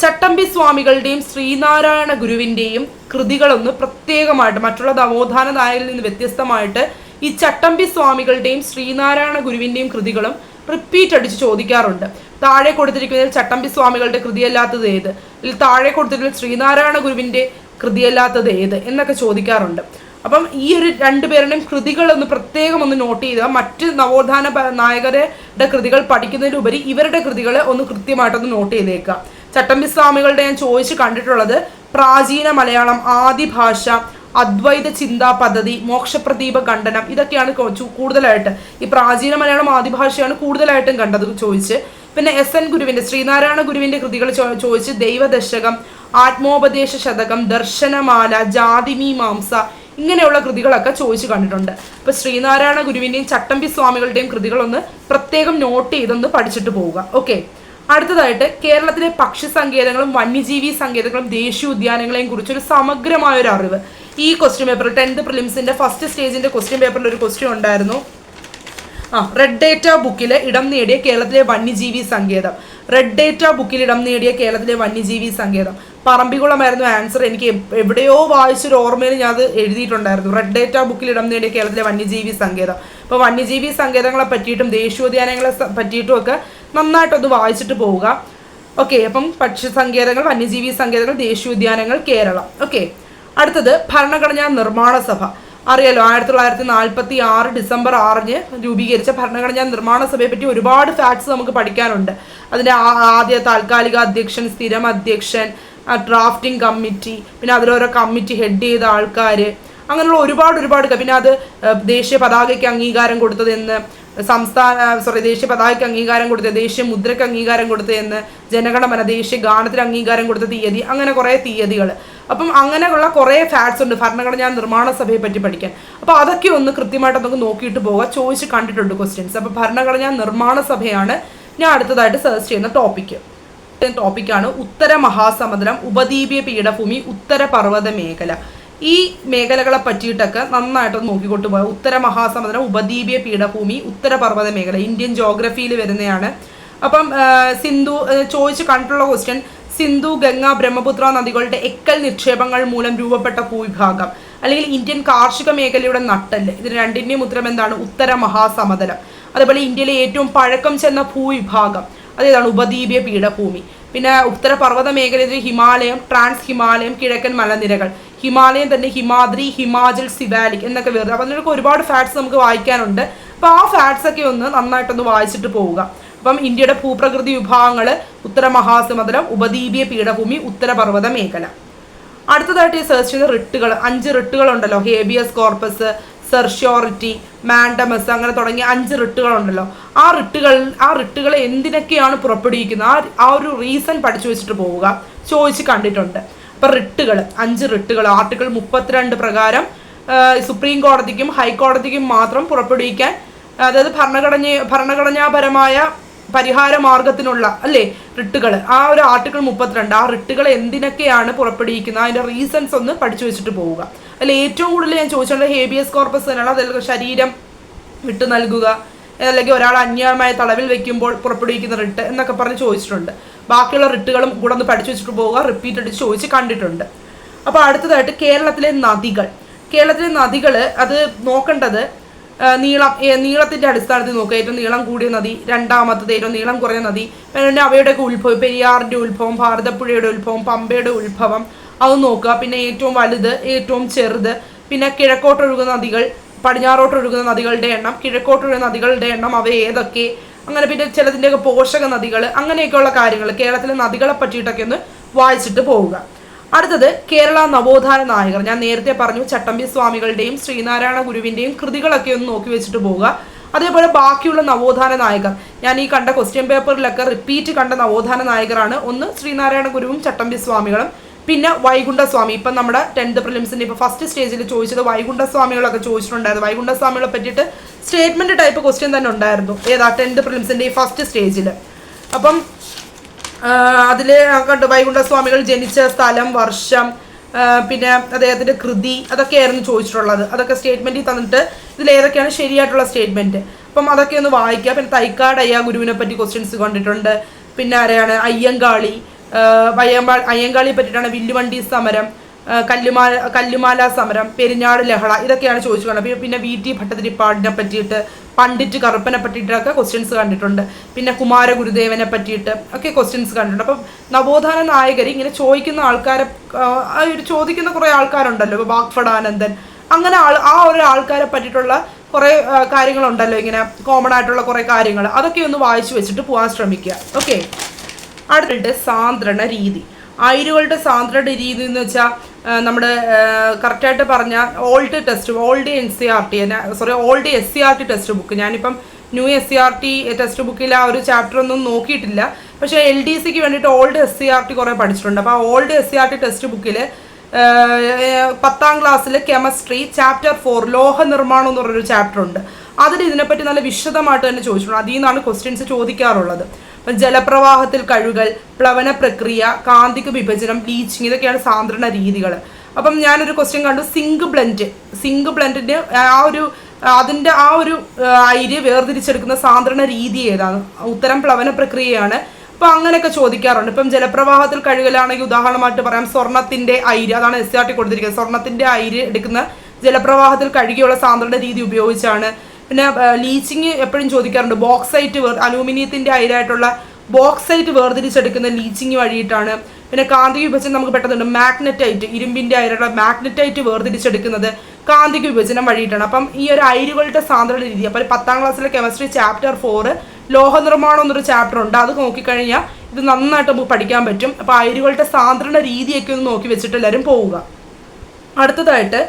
ചട്ടമ്പി സ്വാമികളുടെയും ശ്രീനാരായണ ഗുരുവിൻ്റെയും കൃതികളൊന്ന് പ്രത്യേകമായിട്ട് മറ്റുള്ള നവോത്ഥാന നായകരിൽ നിന്ന് വ്യത്യസ്തമായിട്ട് ഈ ചട്ടമ്പി സ്വാമികളുടെയും ശ്രീനാരായണ ഗുരുവിൻ്റെയും കൃതികളും റിപ്പീറ്റ് അടിച്ച് ചോദിക്കാറുണ്ട്. താഴെ കൊടുത്തിരിക്കുന്നതിൽ ചട്ടമ്പി സ്വാമികളുടെ കൃതിയല്ലാത്തത് ഏത്, ഇതിൽ താഴെ കൊടുത്തിരിക്കുന്ന ശ്രീനാരായണ ഗുരുവിൻ്റെ കൃതിയല്ലാത്തത് ഏത് എന്നൊക്കെ ചോദിക്കാറുണ്ട്. അപ്പം ഈ ഒരു 2 പേരുടെയും കൃതികളൊന്ന് പ്രത്യേകം ഒന്ന് നോട്ട് ചെയ്യുക. മറ്റ് നവോത്ഥാന നായകരുടെ കൃതികൾ പഠിക്കുന്നതിലുപരി ഇവരുടെ കൃതികൾ ഒന്ന് കൃത്യമായിട്ടൊന്ന് നോട്ട് ചെയ്തേക്കുക. ചട്ടമ്പി സ്വാമികളുടെ ഞാൻ ചോദിച്ച് കണ്ടിട്ടുള്ളത് പ്രാചീന മലയാളം, ആദിഭാഷ, അദ്വൈത ചിന്താ പദ്ധതി, മോക്ഷപ്രദീപ ഖണ്ഡനം, ഇതൊക്കെയാണ് കൂടുതലായിട്ട്. ഈ പ്രാചീന മലയാളം, ആദിഭാഷയാണ് കൂടുതലായിട്ടും കണ്ടത് ചോദിച്ച്. പിന്നെ SN ഗുരുവിൻ്റെ, ശ്രീനാരായണ ഗുരുവിൻ്റെ കൃതികൾ ചോദിച്ച് ദൈവദശകം, ആത്മോപദേശ ശതകം, ദർശനമാല, ജാതിമീമാംസ, ഇങ്ങനെയുള്ള കൃതികളൊക്കെ ചോദിച്ചു കണ്ടിട്ടുണ്ട്. അപ്പോൾ ശ്രീനാരായണ ഗുരുവിൻ്റെയും ചട്ടമ്പി സ്വാമികളുടെയും കൃതികളൊന്ന് പ്രത്യേകം നോട്ട് ചെയ്തൊന്ന് പഠിച്ചിട്ട് പോവുക. ഓക്കെ, അടുത്തതായിട്ട് കേരളത്തിലെ പക്ഷി സങ്കേതങ്ങളും വന്യജീവി സങ്കേതങ്ങളും ദേശീയോദ്യാനങ്ങളെയും കുറിച്ചൊരു സമഗ്രമായൊരു അറിവ്. ഈ ക്വസ്റ്റ്യൻ പേപ്പർ 10th പ്രിലിംസിൻ്റെ ഫസ്റ്റ് സ്റ്റേജിൻ്റെ ക്വസ്റ്റ്യൻ പേപ്പറിൽ ഒരു ക്വസ്റ്റ്യൻ ഉണ്ടായിരുന്നു. റെഡ് ഡേറ്റ ബുക്കിൽ ഇടം നേടിയ കേരളത്തിലെ വന്യജീവി സങ്കേതം. റെഡ് ഡേറ്റ ബുക്കിൽ ഇടം നേടിയ കേരളത്തിലെ വന്യജീവി സങ്കേതം പറമ്പിക്കുളമായിരുന്നു ആൻസർ. എനിക്ക് എവിടെയോ വായിച്ചൊരു ഓർമ്മയിൽ ഞാൻ അത് എഴുതിയിട്ടുണ്ടായിരുന്നു. റെഡ് ഡേറ്റ ബുക്കിൽ ഇടം നേടിയ കേരളത്തിലെ വന്യജീവി സങ്കേതം. അപ്പോൾ വന്യജീവി സങ്കേതങ്ങളെ പറ്റിയിട്ടും ദേശീയോദ്യാനങ്ങളെ പറ്റിയിട്ടും ഒക്കെ നന്നായിട്ടൊന്ന് വായിച്ചിട്ട് പോവുക. ഓക്കെ, അപ്പം പക്ഷി സങ്കേതങ്ങൾ, വന്യജീവി സങ്കേതങ്ങൾ, ദേശീയോദ്യാനങ്ങൾ, കേരളം. ഓക്കെ, അടുത്തത് ഭരണഘടനാ നിർമ്മാണ സഭ. അറിയാലോ, 1946 ഡിസംബർ 6 രൂപീകരിച്ച ഭരണഘടനാ നിർമ്മാണ സഭയെ പറ്റി ഒരുപാട് ഫാക്ട്സ് നമുക്ക് പഠിക്കാനുണ്ട്. അതിൻ്റെ ആദ്യ താൽക്കാലിക അധ്യക്ഷൻ, സ്ഥിരം അധ്യക്ഷൻ, ഡ്രാഫ്റ്റിംഗ് കമ്മിറ്റി, പിന്നെ അതിലോരോ കമ്മിറ്റി ഹെഡ് ചെയ്ത ആൾക്കാർ, അങ്ങനെയുള്ള ഒരുപാട്. പിന്നെ അത് ദേശീയ പതാകയ്ക്ക് അംഗീകാരം കൊടുത്തതെന്ന്, ദേശീയ പതാകയ്ക്ക് അംഗീകാരം കൊടുത്തത്, ദേശീയ മുദ്രയ്ക്ക് അംഗീകാരം കൊടുത്തതെന്ന്, ജനഗണമന, ദേശീയ ഗാനത്തിന് അംഗീകാരം കൊടുത്ത തീയതി, അങ്ങനെ കുറേ തീയതികൾ. അപ്പം അങ്ങനെയുള്ള കുറേ ഫാക്ട്സ് ഉണ്ട് ഭരണഘടനാ നിർമ്മാണ സഭയെ പറ്റി പഠിക്കാൻ. അപ്പോൾ അതൊക്കെ ഒന്ന് കൃത്യമായിട്ട് നമുക്ക് നോക്കിയിട്ട് പോവുക. ചോദിച്ച് കണ്ടിട്ടുണ്ട് ക്വസ്റ്റ്യൻസ്. അപ്പോൾ ഭരണഘടനാ നിർമ്മാണ സഭയാണ് ഞാൻ അടുത്തതായിട്ട് സെർച്ച് ചെയ്യുന്ന ടോപ്പിക്കാണ് ഉത്തര മഹാസമുദ്രം, ഉപദ്വീപീയ പീഠഭൂമി, ഉത്തര പർവ്വത മേഖല. ഈ മേഖലകളെ പറ്റിയിട്ടൊക്കെ നന്നായിട്ടൊന്ന് നോക്കിക്കൊണ്ടു പോകാം. ഉത്തര മഹാസമുദ്രം, ഉപദ്വീപീയ പീഠഭൂമി, ഉത്തര പർവ്വത മേഖല ഇന്ത്യൻ ജോഗ്രഫിയിൽ വരുന്നതാണ്. അപ്പം ചോദിച്ച് കണ്ടിട്ടുള്ള ക്വസ്റ്റ്യൻ, സിന്ധു, ഗംഗ, ബ്രഹ്മപുത്ര നദികളുടെ എക്കൽ നിക്ഷേപങ്ങൾ മൂലം രൂപപ്പെട്ട ഭൂവിഭാഗം, അല്ലെങ്കിൽ ഇന്ത്യൻ കാർഷിക മേഖലയുടെ നട്ടെല്ല്. ഇതിന് രണ്ടിൻ്റെയും ഉത്തരം എന്താണ്? ഉത്തര മഹാസമതലം. അതേപോലെ ഇന്ത്യയിലെ ഏറ്റവും പഴക്കം ചെന്ന ഭൂവിഭാഗം അതേതാണ്? ഉപദ്വീപീയ പീഠഭൂമി. പിന്നെ ഉത്തര പർവ്വത മേഖലയിൽ ഹിമാലയം, ട്രാൻസ് ഹിമാലയം, കിഴക്കൻ മലനിരകൾ, ഹിമാലയം തന്നെ ഹിമാദ്രി, ഹിമാചൽ, സിവാലിക് എന്നൊക്കെ വരുന്നത്. അപ്പം അതിനൊക്കെ ഒരുപാട് ഫാക്ട്സ് നമുക്ക് വായിക്കാനുണ്ട്. അപ്പോൾ ആ ഫാക്ട്സ് ഒക്കെ ഒന്ന് നന്നായിട്ടൊന്ന് വായിച്ചിട്ട് പോവുക. അപ്പം ഇന്ത്യയുടെ ഭൂപ്രകൃതി വിഭാഗങ്ങൾ ഉത്തര മഹാസമുദ്രം, ഉപദ്വീപീയ പീഠഭൂമി, ഉത്തരപർവ്വത മേഖല. അടുത്തതായിട്ട് ഈ സെർച്ച് ചെയ്യുന്ന റിട്ടുകൾ, 5 റിട്ടുകളുണ്ടല്ലോ. ഹേബിയസ് കോർപ്പസ്, സെർഷ്യോറിറ്റി, മാൻഡമസ്, അങ്ങനെ തുടങ്ങിയ 5 റിട്ടുകളുണ്ടല്ലോ. ആ റിട്ടുകൾ എന്തിനൊക്കെയാണ് പുറപ്പെടുവിക്കുന്നത്, ആ ഒരു റീസൺ പഠിച്ചു വെച്ചിട്ട് പോവുക. ചോദിച്ച് കണ്ടിട്ടുണ്ട്. അപ്പം 5 റിട്ടുകൾ ആർട്ടിക്കിൾ 32 പ്രകാരം സുപ്രീം കോടതിക്കും ഹൈക്കോടതിക്കും മാത്രം പുറപ്പെടുവിക്കാൻ, അതായത് ഭരണഘടനാപരമായ പരിഹാര മാർഗത്തിനുള്ള റിട്ടുകൾ, ആ ഒരു ആർട്ടിക്കിൾ 32, ആ റിട്ടുകൾ എന്തിനൊക്കെയാണ് പുറപ്പെടുവിക്കുന്നത്, അതിൻ്റെ റീസൺസ് ഒന്ന് പഠിച്ചു വെച്ചിട്ട് പോവുക. അതിൽ ഏറ്റവും കൂടുതൽ ഞാൻ ചോദിച്ചിട്ടുള്ളത് ഹേബിയസ് കോർപ്പസ് തന്നെയാണ്. അതിൽ ശരീരം വിട്ടു നൽകുക, അല്ലെങ്കിൽ ഒരാൾ അന്യായമായ തടവിൽ വെക്കുമ്പോൾ പുറപ്പെടുവിക്കുന്ന റിട്ട് എന്നൊക്കെ പറഞ്ഞ് ചോദിച്ചിട്ടുണ്ട്. ബാക്കിയുള്ള റിട്ടുകളും കൂടെ ഒന്ന് പഠിച്ചു വെച്ചിട്ട് പോവുക, റിപ്പീറ്റ് അടിച്ച് ചോദിച്ച് കണ്ടിട്ടുണ്ട്. അപ്പോൾ അടുത്തതായിട്ട് കേരളത്തിലെ നദികൾ. കേരളത്തിലെ നദികൾ അത് നോക്കേണ്ടത് നീളത്തിൻ്റെ അടിസ്ഥാനത്തിൽ നോക്കുക. ഏറ്റവും നീളം കൂടിയ നദി, രണ്ടാമത്തത് ഏറ്റവും നീളം കുറഞ്ഞ നദി, പിന്നെ അവയുടെയൊക്കെ ഉത്ഭവം, പെരിയാറിൻ്റെ ഉത്ഭവം, ഭാരതപ്പുഴയുടെ ഉത്ഭവം, പമ്പയുടെ ഉത്ഭവം, അത് നോക്കുക. പിന്നെ ഏറ്റവും വലുത്, ഏറ്റവും ചെറുത്, പിന്നെ കിഴക്കോട്ടൊഴുകുന്ന നദികൾ, പടിഞ്ഞാറോട്ടൊഴുകുന്ന നദികളുടെ എണ്ണം, കിഴക്കോട്ടൊഴുകുന്ന നദികളുടെ എണ്ണം, അവ ഏതൊക്കെ, അങ്ങനെ പിന്നെ ചിലതിൻ്റെയൊക്കെ പോഷക നദികൾ, അങ്ങനെയൊക്കെയുള്ള കാര്യങ്ങൾ കേരളത്തിലെ നദികളെ പറ്റിയിട്ടൊക്കെ ഒന്ന് വായിച്ചിട്ട് പോവുക. അടുത്തത് കേരള നവോത്ഥാന നായകർ. ഞാൻ നേരത്തെ പറഞ്ഞു ചട്ടമ്പി സ്വാമികളുടെയും ശ്രീനാരായണ ഗുരുവിൻ്റെയും കൃതികളൊക്കെ ഒന്ന് നോക്കി വെച്ചിട്ട് പോവുക. അതേപോലെ ബാക്കിയുള്ള നവോത്ഥാന നായകർ, ഞാൻ ഈ കണ്ട ക്വസ്റ്റ്യൻ പേപ്പറിലൊക്കെ റിപ്പീറ്റ് കണ്ട നവോത്ഥാന നായകരാണ് ഒന്ന് ശ്രീനാരായണ ഗുരുവും ചട്ടമ്പി സ്വാമികളും, പിന്നെ വൈകുണ്ഠസ്വാമി. ഇപ്പം നമ്മുടെ 10th പ്രിലിംസിൻ്റെ ഇപ്പോൾ ഫസ്റ്റ് സ്റ്റേജിൽ ചോദിച്ചത് വൈകുണ്ഠസ്വാമികളൊക്കെ ചോദിച്ചിട്ടുണ്ടായിരുന്നു. വൈകുണ്ഠസ്വാമികളെ പറ്റിയിട്ട് സ്റ്റേറ്റ്മെൻറ്റ് ടൈപ്പ് ക്വസ്റ്റ്യൻ തന്നെ ഉണ്ടായിരുന്നു. ഏതാ 10th പ്രിലിംസിൻ്റെ ഈ ഫസ്റ്റ് സ്റ്റേജിൽ. അപ്പം അതിൽ കണ്ടു വൈകുണ്ഠസ്വാമികൾ ജനിച്ച സ്ഥലം, വർഷം, പിന്നെ അദ്ദേഹത്തിൻ്റെ കൃതി, അതൊക്കെയായിരുന്നു ചോദിച്ചിട്ടുള്ളത്. അതൊക്കെ സ്റ്റേറ്റ്മെൻറ്റിൽ തന്നിട്ട് ഇതിലേതൊക്കെയാണ് ശരിയായിട്ടുള്ള സ്റ്റേറ്റ്മെൻറ്റ്, അപ്പം അതൊക്കെ ഒന്ന് വായിക്കുക. പിന്നെ തൈക്കാട് അയ്യ ഗുരുവിനെ പറ്റി ക്വസ്റ്റ്യൻസ് കണ്ടിട്ടുണ്ട്. പിന്നെ ആരെയാണ് അയ്യങ്കാളി, അയ്യങ്കാളിയെ പറ്റിയിട്ടാണ് വില്ലുവണ്ടി സമരം, കല്ലുമാല സമരം, പെരിഞ്ഞാട് ലഹള, ഇതൊക്കെയാണ് ചോദിച്ചിട്ടുള്ളത്. പിന്നെ VT ഭട്ടതിരിപ്പാടിനെ പറ്റിയിട്ട്, പണ്ഡിറ്റ് കറുപ്പനെ പറ്റിയിട്ടൊക്കെ ക്വസ്റ്റ്യൻസ് കണ്ടിട്ടുണ്ട്. പിന്നെ കുമാരഗുരുദേവനെ പറ്റിയിട്ട് ഒക്കെ ക്വസ്റ്റ്യൻസ് കണ്ടിട്ടുണ്ട്. അപ്പം നവോത്ഥാന നായകർ ഇങ്ങനെ ചോദിക്കുന്ന ആൾക്കാരെ, ചോദിക്കുന്ന കുറേ ആൾക്കാരുണ്ടല്ലോ, ഇപ്പോൾ വാഗ്ഫടാനന്ദൻ, അങ്ങനെ ആ ഒരു ആൾക്കാരെ പറ്റിയിട്ടുള്ള കുറേ കാര്യങ്ങളുണ്ടല്ലോ, ഇങ്ങനെ കോമൺ ആയിട്ടുള്ള കുറേ കാര്യങ്ങൾ, അതൊക്കെ ഒന്ന് വായിച്ചു വെച്ചിട്ട് പോകാൻ ശ്രമിക്കുക. ഓക്കെ. അടുത്തിട്ട് സാന്ദ്രണ രീതി. അയിരുകളുടെ സാന്ദ്രണ രീതി എന്ന് വെച്ചാൽ നമ്മുടെ കറക്റ്റായിട്ട് പറഞ്ഞാൽ ഓൾഡ് SCRT ടെക്സ്റ്റ് ബുക്ക്, ഞാനിപ്പം ന്യൂ SCRT ടെക്സ്റ്റ് ബുക്കിൽ ആ ഒരു ചാപ്റ്റർ ഒന്നും നോക്കിയിട്ടില്ല, പക്ഷേ LDCക്ക് വേണ്ടിയിട്ട് ഓൾഡ് SCRT കുറേ പഠിച്ചിട്ടുണ്ട്. അപ്പോൾ ആ ഓൾഡ് SCRT ടെക്സ്റ്റ് ബുക്കിൽ 10th ക്ലാസ്സിൽ കെമിസ്ട്രി ചാപ്റ്റർ 4 ലോഹ നിർമ്മാണം എന്ന് പറഞ്ഞൊരു ചാപ്റ്റർ ഉണ്ട്. അതിൽ ഇതിനെപ്പറ്റി നല്ല വിശദമായിട്ട് തന്നെ ചോദിച്ചിട്ടുണ്ട്. അതിൽ നിന്നാണ് ക്വസ്റ്റ്യൻസ് ചോദിക്കാറുള്ളത്. അപ്പം ജലപ്രവാഹത്തിൽ കഴുകൽ, പ്ലവന പ്രക്രിയ, കാന്തിക വിഭജനം, ബ്ലീച്ചിങ്, ഇതൊക്കെയാണ് സാന്ദ്രണ രീതികൾ. അപ്പം ഞാനൊരു ക്വസ്റ്റ്യൻ കണ്ടു, സിങ്ക് ബ്ലെൻഡിൻ്റെ അതിൻ്റെ ആ ഒരു അയിര് വേർതിരിച്ചെടുക്കുന്ന സാന്ദ്രണ രീതി ഏതാണ്? ഉത്തരം പ്ലവന പ്രക്രിയയാണ്. അപ്പോൾ അങ്ങനെയൊക്കെ ചോദിക്കാറുണ്ട്. ഇപ്പം ജലപ്രവാഹത്തിൽ കഴുകലാണെങ്കിൽ ഉദാഹരണമായിട്ട് പറയാം സ്വർണത്തിൻ്റെ അയിര്, അതാണ് SCRT കൊടുത്തിരിക്കുന്നത്. സ്വർണത്തിൻ്റെ അയിര് എടുക്കുന്ന ജലപ്രവാഹത്തിൽ കഴുകിയുള്ള സാന്ദ്രണ രീതി ഉപയോഗിച്ചാണ്. പിന്നെ ലീച്ചിങ് എപ്പോഴും ചോദിക്കാറുണ്ട്. ബോക്സൈറ്റ് അലൂമിനിയത്തിൻ്റെ അയിരായിട്ടുള്ള ബോക്സൈറ്റ് വേർതിരിച്ചെടുക്കുന്ന ലീച്ചിങ് വഴിയിട്ടാണ്. പിന്നെ കാന്തിക വിഭജനം നമുക്ക് പെട്ടെന്നുണ്ട്. മാഗ്നറ്റൈറ്റ്, ഇരുമ്പിൻ്റെ അയിരുള്ള മാഗ്നറ്റൈറ്റ് വേർതിരിച്ചെടുക്കുന്നത് കാന്തിക വിഭജനം വഴിയിട്ടാണ്. അപ്പം ഈ ഒരു അയിരുകളുടെ സാന്ദ്രണ രീതി, അപ്പോൾ 10th ക്ലാസ്സിലെ കെമിസ്ട്രി ചാപ്റ്റർ 4 ലോഹ നിർമ്മാണം എന്നൊരു ചാപ്റ്റർ ഉണ്ട്. അത് നോക്കിക്കഴിഞ്ഞാൽ ഇത് നന്നായിട്ട് നമുക്ക് പഠിക്കാൻ പറ്റും. അപ്പോൾ അയിരുകളുടെ സാന്ദ്രണ രീതിയൊക്കെ ഒന്ന് നോക്കി വെച്ചിട്ട് എല്ലാവരും പോവുക. അടുത്തതായിട്ട്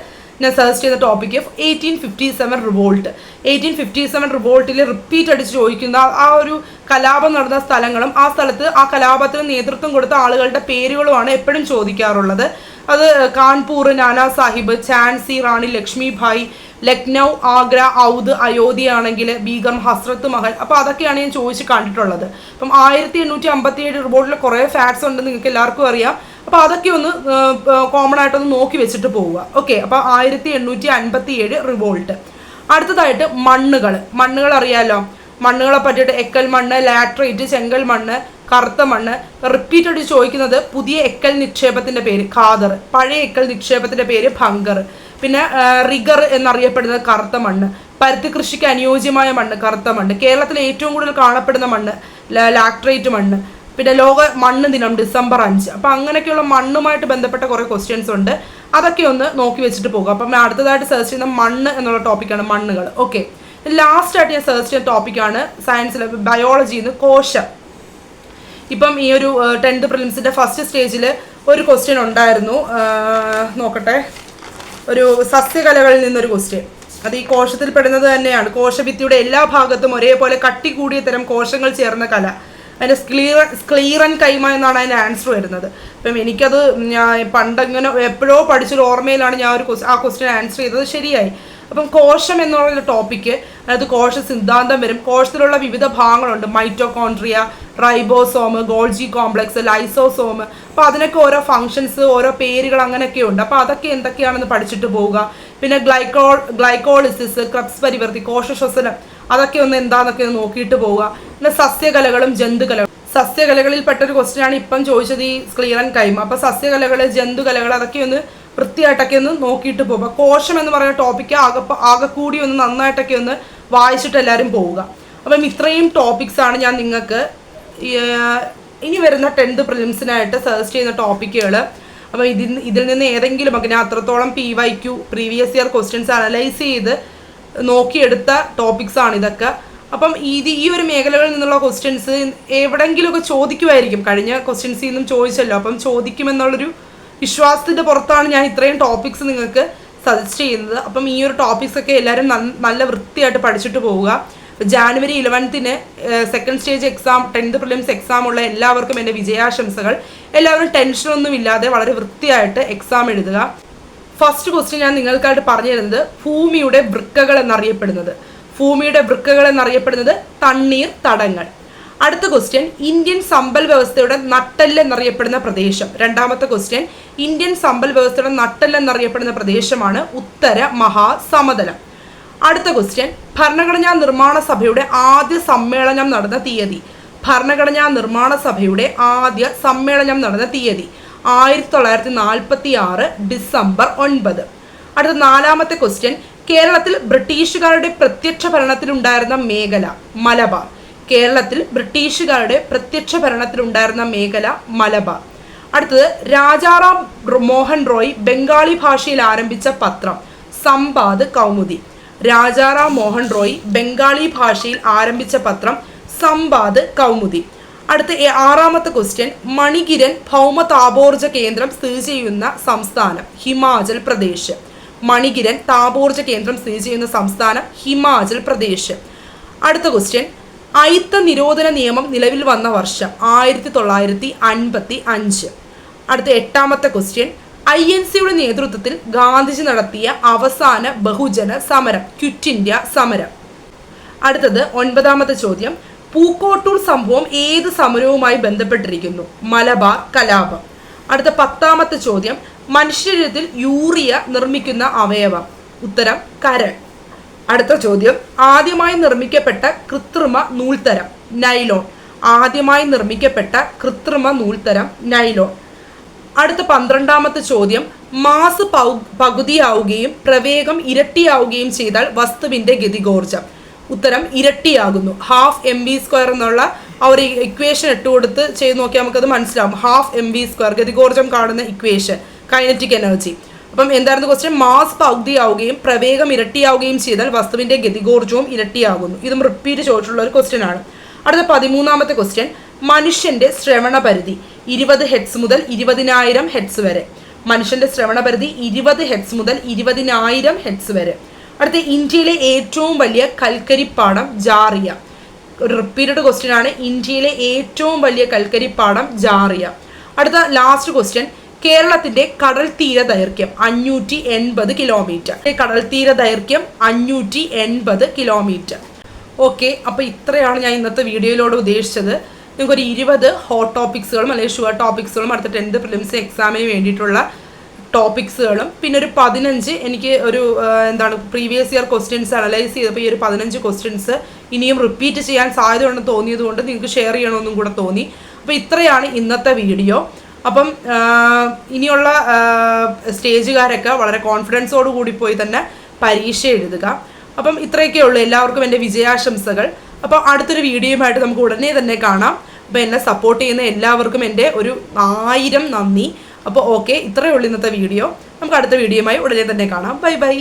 ഞാൻ സജസ്റ്റ് ചെയ്ത ടോപ്പിക്ക് 1857 റിവോൾട്ട്. 1857 റിവോൾട്ടിൽ റിപ്പീറ്റ് അടിച്ച് ചോദിക്കുന്ന ആ ഒരു കലാപം നടന്ന സ്ഥലങ്ങളും ആ സ്ഥലത്ത് ആ കലാപത്തിന് നേതൃത്വം കൊടുത്ത ആളുകളുടെ പേരുകളുമാണ് എപ്പോഴും ചോദിക്കാറുള്ളത്. അത് കാൺപൂർ, നാനാ സാഹിബ്, ഝാൻസി റാണി ലക്ഷ്മിഭായ്, ലക്നൗ, ആഗ്ര, ഔദ്, അയോധ്യ ആണെങ്കിൽ ബീഗം, ഹസ്രത്ത് മഹൽ. അപ്പോൾ അതൊക്കെയാണ് ഞാൻ ചോദിച്ച് കണ്ടിട്ടുള്ളത്. അപ്പം 1857 റിവോൾട്ടിൽ കുറേ ഫാക്ട്സ് ഉണ്ട്, നിങ്ങൾക്ക് എല്ലാവർക്കും അറിയാം. അപ്പോൾ അതൊക്കെ ഒന്ന് കോമൺ ആയിട്ടൊന്ന് നോക്കി വെച്ചിട്ട് പോവുക. ഓക്കെ. അപ്പോൾ 1857 റിവോൾട്ട്. അടുത്തതായിട്ട് മണ്ണുകൾ അറിയാമല്ലോ. മണ്ണുകളെ പറ്റിയിട്ട് എക്കൽ മണ്ണ്, ലാട്രൈറ്റ്, ചെങ്കൽ മണ്ണ്, കറുത്ത മണ്ണ്. റിപ്പീറ്റ് അടിച്ച് ചോദിക്കുന്നത് പുതിയ എക്കൽ നിക്ഷേപത്തിൻ്റെ പേര് ഖാദർ, പഴയ എക്കൽ നിക്ഷേപത്തിൻ്റെ പേര് ഭങ്കർ. പിന്നെ റിഗർ എന്നറിയപ്പെടുന്നത് കറുത്ത മണ്ണ്. പരുത്തി കൃഷിക്ക് അനുയോജ്യമായ മണ്ണ് കറുത്ത മണ്ണ്. കേരളത്തിൽ ഏറ്റവും കൂടുതൽ കാണപ്പെടുന്ന മണ്ണ് ലാട്രൈറ്റ് മണ്ണ്. പിന്നെ ലോക മണ്ണ് ദിനം December 5. അപ്പം അങ്ങനെയൊക്കെയുള്ള മണ്ണുമായിട്ട് ബന്ധപ്പെട്ട കുറേ ക്വസ്റ്റ്യൻസ് ഉണ്ട്. അതൊക്കെ ഒന്ന് നോക്കി വെച്ചിട്ട് പോകുക. അപ്പം അടുത്തതായിട്ട് സെർച്ച് ചെയ്യുന്ന മണ്ണ് എന്നുള്ള ടോപ്പിക്കാണ് മണ്ണുകൾ. ഓക്കെ. ലാസ്റ്റായിട്ട് ഞാൻ സെർച്ച് ചെയ്യുന്ന ടോപ്പിക്കാണ് സയൻസിലെ ബയോളജിയിൽ നിന്ന് കോശം. ഇപ്പം ഈ ഒരു 10th പ്രിലിംസിൻ്റെ ഫസ്റ്റ് സ്റ്റേജിൽ ഒരു ക്വസ്റ്റ്യൻ ഉണ്ടായിരുന്നു. നോക്കട്ടെ, ഒരു സസ്യകലകളിൽ നിന്നൊരു ക്വസ്റ്റ്യൻ. അത് ഈ കോശത്തിൽ പെടുന്നത് തന്നെയാണ്. കോശഭിത്തിയുടെ എല്ലാ ഭാഗത്തും ഒരേപോലെ കട്ടി കൂടിയ തരം കോശങ്ങൾ ചേർന്ന കല. അതിൻ്റെ സ്ക്ലീറൻ കൈമ എന്നാണ് അതിൻ്റെ ആൻസർ വരുന്നത്. അപ്പം എനിക്കത് ഞാൻ പണ്ടങ്ങനെ എപ്പോഴോ പഠിച്ചൊരു ഓർമ്മയിലാണ് ഞാൻ ആ ക്വസ്റ്റ്യൻ ആൻസർ ചെയ്തത്. ശരിയായി. അപ്പം കോശം എന്ന് പറയുന്ന ടോപ്പിക്ക്, അതായത് കോശ സിദ്ധാന്തം വരും. കോശത്തിലുള്ള വിവിധ ഭാഗങ്ങളുണ്ട്. Mitochondria, ribosome, Golgi complex, lysosome. അപ്പോൾ അതിനൊക്കെ ഓരോ ഫങ്ഷൻസ്, ഓരോ പേരുകൾ അങ്ങനെയൊക്കെ ഉണ്ട്. അപ്പോൾ അതൊക്കെ എന്തൊക്കെയാണെന്ന് പഠിച്ചിട്ട് പോവുക. പിന്നെ ഗ്ലൈക്കോളിസിസ്, ക്രബ്സ് പരിവർത്തി, കോശ ശ്വസനം, അതൊക്കെ ഒന്ന് എന്താണെന്നൊക്കെ ഒന്ന് നോക്കിയിട്ട് പോവുക. പിന്നെ സസ്യകലകളും ജന്തുകലകളും, സസ്യകലകളിൽ പെട്ടൊരു ക്വസ്റ്റ്യൻ ആണ് ഇപ്പം ചോദിച്ചത്, ഈ ക്ലിയർ ആൻഡ് കൈമ. അപ്പോൾ സസ്യകലകൾ, ജന്തുകലകൾ അതൊക്കെ ഒന്ന് വൃത്തിയായിട്ടൊക്കെ ഒന്ന് നോക്കിയിട്ട് പോവുക. കോശം എന്ന് പറയുന്ന ടോപ്പിക്ക് ആകെ കൂടി ഒന്ന് നന്നായിട്ടൊക്കെ ഒന്ന് വായിച്ചിട്ട് എല്ലാവരും പോവുക. അപ്പം ഇത്രയും ടോപ്പിക്സ് ആണ് ഞാൻ നിങ്ങൾക്ക് ഇനി വരുന്ന 10th പ്രിലിംസിനായിട്ട് സജസ്റ്റ് ചെയ്യുന്ന ടോപ്പിക്കുകൾ. അപ്പം ഇതിൽ നിന്ന് ഏതെങ്കിലും ഒക്കെ ഞാൻ അത്രത്തോളം PYQ previous year questions analyse ചെയ്ത് നോക്കിയെടുത്ത ടോപ്പിക്സ് ആണ് ഇതൊക്കെ. അപ്പം ഈ ഒരു മേഖലകളിൽ നിന്നുള്ള ക്വസ്റ്റ്യൻസ് എവിടെയെങ്കിലുമൊക്കെ ചോദിക്കുമായിരിക്കും. കഴിഞ്ഞ ക്വസ്റ്റ്യൻസിൽ നിന്നും ചോദിച്ചല്ലോ, അപ്പം ചോദിക്കുമെന്നുള്ളൊരു വിശ്വാസത്തിൻ്റെ പുറത്താണ് ഞാൻ ഇത്രയും ടോപ്പിക്സ് നിങ്ങൾക്ക് സജസ്റ്റ് ചെയ്യുന്നത്. അപ്പം ഈ ഒരു ടോപ്പിക്സ് ഒക്കെ എല്ലാവരും നല്ല വൃത്തിയായിട്ട് പഠിച്ചിട്ട് പോവുക. January 11th second stage exam, 10th prelims exam ഉള്ള എല്ലാവർക്കും എൻ്റെ വിജയാശംസകൾ. എല്ലാവരും ടെൻഷനൊന്നും ഇല്ലാതെ വളരെ വൃത്തിയായിട്ട് എക്സാം എഴുതുക. ഫസ്റ്റ് ക്വസ്റ്റ്യൻ ഞാൻ നിങ്ങൾക്കായിട്ട് പറഞ്ഞു തരുന്നത് ഭൂമിയുടെ വൃക്കകൾ എന്നറിയപ്പെടുന്നത്. ഭൂമിയുടെ വൃക്കകൾ എന്നറിയപ്പെടുന്നത് തണ്ണീർ തടങ്ങൾ. അടുത്ത ക്വസ്റ്റ്യൻ ഇന്ത്യൻ സമ്പൽ വ്യവസ്ഥയുടെ നട്ടെല്ല് എന്നറിയപ്പെടുന്ന പ്രദേശം. രണ്ടാമത്തെ ക്വസ്റ്റ്യൻ ഇന്ത്യൻ സമ്പൽ വ്യവസ്ഥയുടെ നട്ടെല്ല് എന്നറിയപ്പെടുന്ന പ്രദേശമാണ് ഉത്തര മഹാസമതലം. അടുത്ത ക്വസ്റ്റ്യൻ ഭരണഘടനാ നിർമ്മാണ സഭയുടെ ആദ്യ സമ്മേളനം നടന്ന തീയതി. ഭരണഘടനാ നിർമ്മാണ സഭയുടെ ആദ്യ സമ്മേളനം നടന്ന തീയതി 1946 ഡിസംബർ 9. അടുത്ത നാലാമത്തെ ക്വസ്റ്റ്യൻ കേരളത്തിൽ ബ്രിട്ടീഷുകാരുടെ പ്രത്യക്ഷ ഭരണത്തിലുണ്ടായിരുന്ന മേഖല മലബാർ. കേരളത്തിൽ ബ്രിട്ടീഷുകാരുടെ പ്രത്യക്ഷ ഭരണത്തിലുണ്ടായിരുന്ന മേഖല മലബാർ. അടുത്തത് രാജാറാം മോഹൻ റോയ് ബംഗാളി ഭാഷയിൽ ആരംഭിച്ച പത്രം സമ്പാദ് കൗമുദി. രാജാറാം മോഹൻ റോയ് ബംഗാളി ഭാഷയിൽ ആരംഭിച്ച പത്രം സമ്പാദ് കൗമുദി. അടുത്ത ആറാമത്തെ ക്വസ്റ്റ്യൻ മണികിരൺ ഭൗമ താപോർജ കേന്ദ്രം സ്ഥിതി ചെയ്യുന്ന സംസ്ഥാനം ഹിമാചൽ പ്രദേശ്. മണികിരൺ താപോർജ കേന്ദ്രം സ്ഥിതി ചെയ്യുന്ന സംസ്ഥാനം ഹിമാചൽ പ്രദേശ്. അടുത്ത ക്വസ്റ്റ്യൻ അയിത്ത നിരോധന നിയമം നിലവിൽ വന്ന വർഷം 1955. അടുത്ത എട്ടാമത്തെ ക്വസ്റ്റ്യൻ INCയുടെ നേതൃത്വത്തിൽ ഗാന്ധിജി നടത്തിയ അവസാന ബഹുജന സമരം ക്വിറ്റ് ഇന്ത്യ സമരം. അടുത്തത് ഒൻപതാമത്തെ ചോദ്യം പൂക്കോട്ടൂർ സംഭവം ഏത് സമരവുമായി ബന്ധപ്പെട്ടിരിക്കുന്നു? മലബാർ കലാപം. അടുത്ത പത്താമത്തെ ചോദ്യം മനുഷ്യശരീരത്തിൽ യൂറിയ നിർമ്മിക്കുന്ന അവയവം. ഉത്തരം കരൾ. അടുത്ത ചോദ്യം ആദ്യമായി നിർമ്മിക്കപ്പെട്ട കൃത്രിമ നൂൽത്തരം നൈലോൺ. ആദ്യമായി നിർമ്മിക്കപ്പെട്ട കൃത്രിമ നൂൽത്തരം നൈലോൺ. അടുത്ത 12ാമത്തെ ചോദ്യം മാസ് പകുതിയാവുകയും പ്രവേഗം ഇരട്ടിയാവുകയും ചെയ്താൽ വസ്തുവിന്റെ ഗതികോർജം. ഉത്തരം ഇരട്ടിയാകുന്നു. 12 mv² എന്നുള്ള ആ ഒരു ഇക്വേഷൻ ഇട്ടുകൊടുത്ത് ചെയ്ത് നോക്കിയാൽ നമുക്കത് മനസ്സിലാവും. 12 mv², ഗതികോർജം കാണുന്ന ഇക്വേഷൻ, കൈനറ്റിക് എനർജി. അപ്പം എന്തായിരുന്നു ക്വസ്റ്റ്യൻ? മാസ് പകുതിയാവുകയും പ്രവേഗം ഇരട്ടിയാവുകയും ചെയ്താൽ വസ്തുവിന്റെ ഗതികോർജവും ഇരട്ടിയാകുന്നു. ഇതും റിപ്പീറ്റ് ചോദിച്ചിട്ടുള്ള ഒരു ക്വസ്റ്റ്യൻ ആണ്. അടുത്ത 13ാമത്തെ ക്വസ്റ്റ്യൻ മനുഷ്യന്റെ ശ്രവണ പരിധി 20 ഹെർട്സ് മുതൽ 20,000 ഹെർട്സ് വരെ. മനുഷ്യന്റെ ശ്രവണ പരിധി 20 ഹെർട്സ് മുതൽ 20,000 ഹെർട്സ് വരെ. അടുത്ത ഇന്ത്യയിലെ ഏറ്റവും വലിയ കൽക്കരിപ്പാടം ജാറിയ. ഒരു റിപ്പീറ്റഡ് ക്വസ്റ്റ്യൻ ആണ്. ഇന്ത്യയിലെ ഏറ്റവും വലിയ കൽക്കരിപ്പാടം ജാറിയ. അടുത്ത ലാസ്റ്റ് ക്വസ്റ്റ്യൻ കേരളത്തിന്റെ കടൽ തീര ദൈർഘ്യം 580 കിലോമീറ്റർ. കടൽ തീര ദൈർഘ്യം 580 കിലോമീറ്റർ. ഓക്കെ, അപ്പോൾ ഇത്രയാണ് ഞാൻ ഇന്നത്തെ വീഡിയോയിലൂടെ ഉദ്ദേശിച്ചത്. നിങ്ങൾക്കൊരു 20 ഹോട്ട് ടോപ്പിക്സുകളും അല്ലെങ്കിൽ ഷുവർ ടോപ്പിക്സുകളും അടുത്ത 10th പ്രിലിംസ് എക്സാമിന് വേണ്ടിയിട്ടുള്ള ടോപ്പിക്സുകളും പിന്നെ ഒരു 15 എനിക്ക് ഒരു പ്രീവിയസ് ഇയർ ക്വസ്റ്റ്യൻസ് അനലൈസ് ചെയ്തപ്പോൾ ഈ ഒരു 15 ക്വസ്റ്റ്യൻസ് ഇനിയും റിപ്പീറ്റ് ചെയ്യാൻ സാധ്യത ഉണ്ടെന്ന് തോന്നിയത് കൊണ്ട് നിങ്ങൾക്ക് ഷെയർ ചെയ്യണമെന്നും കൂടെ തോന്നി. അപ്പോൾ ഇത്രയാണ് ഇന്നത്തെ വീഡിയോ. അപ്പം ഇനിയുള്ള സ്റ്റേജുകാരൊക്കെ വളരെ കോൺഫിഡൻസോട് കൂടി പോയി തന്നെ പരീക്ഷ എഴുതുക. അപ്പം ഇത്രയൊക്കെ ഉള്ളൂ. എല്ലാവർക്കും എൻ്റെ വിജയാശംസകൾ. അപ്പോൾ അടുത്തൊരു വീഡിയോയുമായിട്ട് നമുക്ക് ഉടനെ തന്നെ കാണാം. അപ്പോൾ എന്നെ സപ്പോർട്ട് ചെയ്യുന്ന എല്ലാവർക്കും എൻ്റെ ഒരു 1000 നന്ദി. അപ്പോൾ ഓക്കെ, ഇത്രയേ ഉള്ളൂ ഇന്നത്തെ വീഡിയോ. നമുക്ക് അടുത്ത വീഡിയോയുമായി ഉടനെ തന്നെ കാണാം. Bye bye.